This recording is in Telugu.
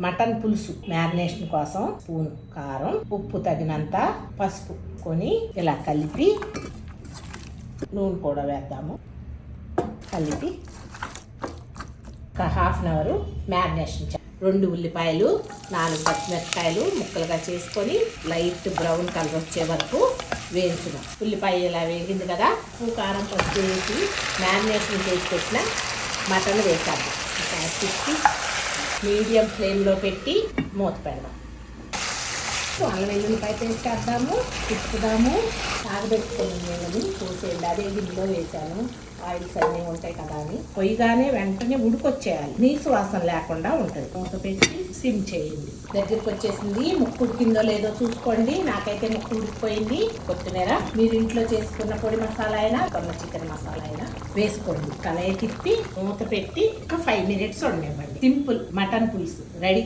మటన్ పులుసు మ్యారినేషన్ కోసం స్పూన్ కారం, ఉప్పు తగినంత, పసుపు కొని ఇలా కలిపి నూనె కూడా వేద్దాము. కలిపి ఒక హాఫ్ అన్ అవర్ మ్యారినేషన్ 2 ఉల్లిపాయలు, 4 పచ్చిమిరపకాయలు ముక్కలుగా చేసుకొని లైట్ బ్రౌన్ కలర్ వచ్చే వరకు వేయించుదాం. ఉల్లిపాయ ఇలా వేగింది కదా, ఉప్పు కారం పసుపు వేసి మ్యారినేషన్ చేసి పెట్టిన మటన్ వేసాము. తిప్పి మీడియం ఫ్లేమ్లో పెట్టి మూత పెడదాం. అల్లం వెల్లుల్లిపాయ పేస్ట్ వేద్దాము, తిప్పుదాము. కాగబెట్టుకుని నేను పోసేయండి. అదే గిన్నెలో వేసాను, ఆయిల్స్ అన్నీ ఉంటాయి కదా అని. పొయ్యిగానే వెంటనే ఉడికొచ్చేయాలి, నీసు వాసన లేకుండా ఉంటుంది. మూత పెట్టి సిమ్ చేయండి. దగ్గరికి వచ్చేసింది. ముక్కు ఉడికిందో లేదో చూసుకోండి. నాకైతే ముక్కు ఉడికిపోయింది. కొత్తిమీర, మీరు ఇంట్లో చేసుకున్న పొడి మసాలా అయినా కొన్న చికెన్ మసాలా అయినా వేసుకోండి. కలయి తిప్పి మూత పెట్టి ఒక 5 minutes ఉండనివ్వండి. సింపుల్ మటన్ పులుసు రెడీ.